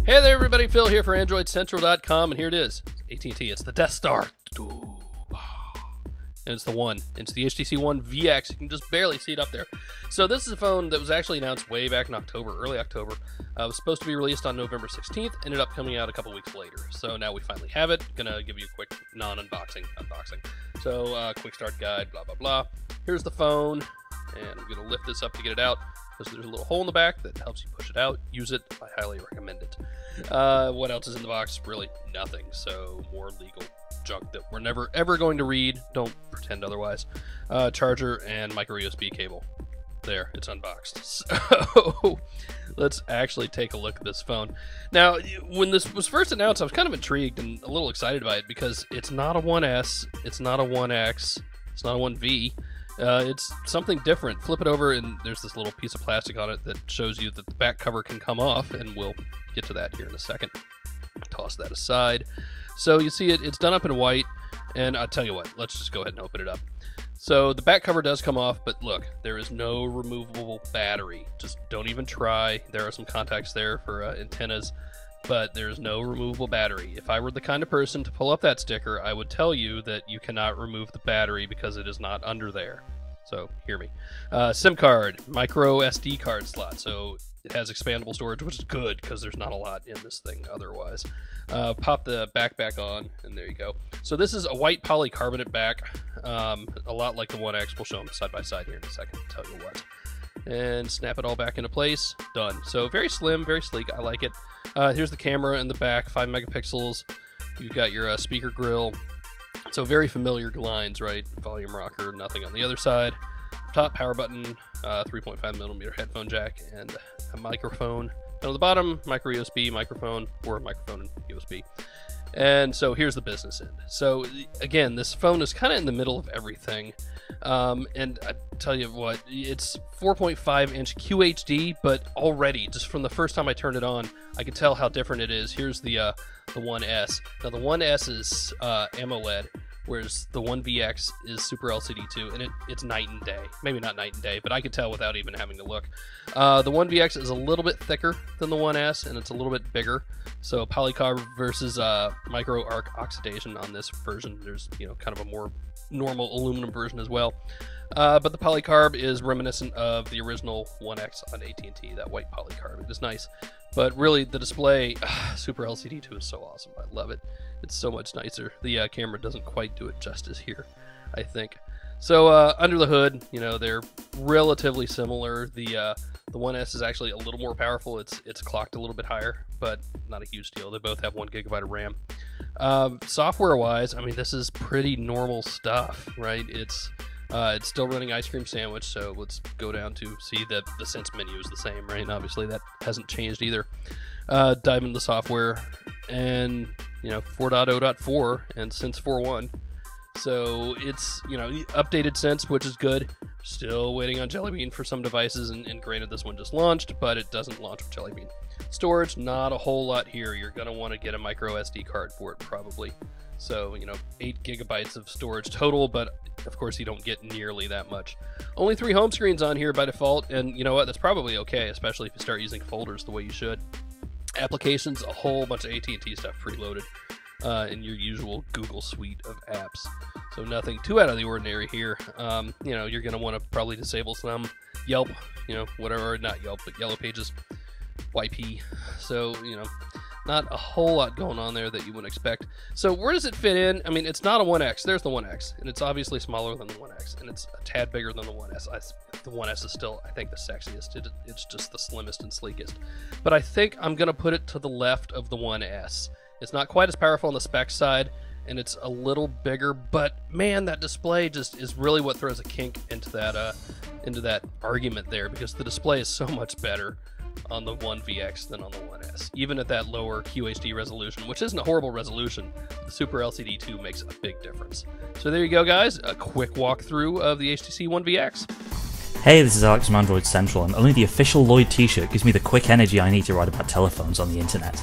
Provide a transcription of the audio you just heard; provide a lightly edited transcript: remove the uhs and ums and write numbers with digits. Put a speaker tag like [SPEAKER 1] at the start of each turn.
[SPEAKER 1] Hey there everybody, Phil here for AndroidCentral.com, and here it is. AT&T, it's the Death Star. And it's the one. It's the HTC One VX. You can just barely see it up there. So this is a phone that was actually announced way back in October, early October. It was supposed to be released on November 16th, ended up coming out a couple weeks later. So now we finally have it. Gonna give you a quick non-unboxing unboxing. So quick start guide, blah, blah, blah. Here's the phone, and I'm gonna lift this up to get it out. There's a little hole in the back that helps you push it out. Use it. I highly recommend it. What else is in the box? Really nothing. So more legal junk that we're never ever going to read. Don't pretend otherwise. Charger and micro USB cable. There, it's unboxed. So let's actually take a look at this phone. Now, when this was first announced, I was kind of intrigued and a little excited by it because it's not a 1S, it's not a 1X, it's not a 1V. It's something different. Flip it over and there's this little piece of plastic on it that shows you that the back cover can come off, and we'll get to that here in a second. Toss that aside. So you see it's done up in white, and I'll tell you what, let's just go ahead and open it up. So the back cover does come off, but look, there is no removable battery. Just don't even try. There are some contacts there for antennas, but there's no removable battery. If I were the kind of person to pull up that sticker, I would tell you that you cannot remove the battery because it is not under there. So hear me. SIM card, micro SD card slot. So it has expandable storage, which is good because there's not a lot in this thing otherwise. Pop the back on, and there you go. So this is a white polycarbonate back, a lot like the 1X. We'll show them side by side here in a second, tell you what. And snap it all back into place. Done. So very slim, very sleek. I like it. Here's the camera in the back, 5 megapixels. You've got your speaker grill. So very familiar lines, right? Volume rocker, nothing on the other side. Top power button, 3.5 millimeter headphone jack, and a microphone. Down at the bottom, micro USB, microphone, or microphone and USB. And so here's the business end. So again, this phone is kind of in the middle of everything. And I tell you what, it's 4.5 inch QHD, but already just from the first time I turned it on, I could tell how different it is. Here's the 1S. Now the 1S is AMOLED, whereas the One VX is Super LCD 2, and it's night and day. Maybe not night and day, but I could tell without even having to look. The One VX is a little bit thicker than the 1S, and it's a little bit bigger. So polycarb versus micro arc oxidation on this version. There's kind of a more normal aluminum version as well. But the polycarb is reminiscent of the original 1X on AT&T, that white polycarb. It is nice. But really, the display, Super LCD 2 is so awesome. I love it. It's so much nicer. The camera doesn't quite do it justice here, I think. So under the hood, they're relatively similar. The 1S is actually a little more powerful. It's clocked a little bit higher, but not a huge deal. They both have 1 gigabyte of RAM. Software-wise, I mean, this is pretty normal stuff, right? It's still running Ice Cream Sandwich, so let's go down to see that the Sense menu is the same, right? And obviously that hasn't changed either. Dive into the software, and 4.0.4 and Sense 4.1. So it's updated Sense, which is good. Still waiting on Jelly Bean for some devices, and granted this one just launched, but it doesn't launch with Jelly Bean. Storage, not a whole lot here. You're gonna want to get a micro SD card for it probably. So 8 gigabytes of storage total, but of course you don't get nearly that much. Only 3 home screens on here by default, and you know what, that's probably okay, especially if you start using folders the way you should. Applications, a whole bunch of AT&T stuff preloaded in your usual Google suite of apps. So nothing too out of the ordinary here. You're gonna want to probably disable some Yelp, whatever, not Yelp, but Yellow Pages, YP. So not a whole lot going on there that you wouldn't expect. So where does it fit in? I mean, it's not a 1X. There's the 1X, and it's obviously smaller than the 1X, and it's a tad bigger than the 1S. The 1S is still, I think, the sexiest. It's just the slimmest and sleekest. But I think I'm going to put it to the left of the 1S. It's not quite as powerful on the spec side, and it's a little bigger, but man, that display just is really what throws a kink into that argument there, because the display is so much better on the One VX than on the 1S. Even at that lower QHD resolution, which isn't a horrible resolution, the Super LCD 2 makes a big difference. So there you go, guys. A quick walkthrough of the HTC One VX.
[SPEAKER 2] Hey, this is Alex from Android Central, and only the official Lloyd t-shirt gives me the quick energy I need to write about telephones on the internet.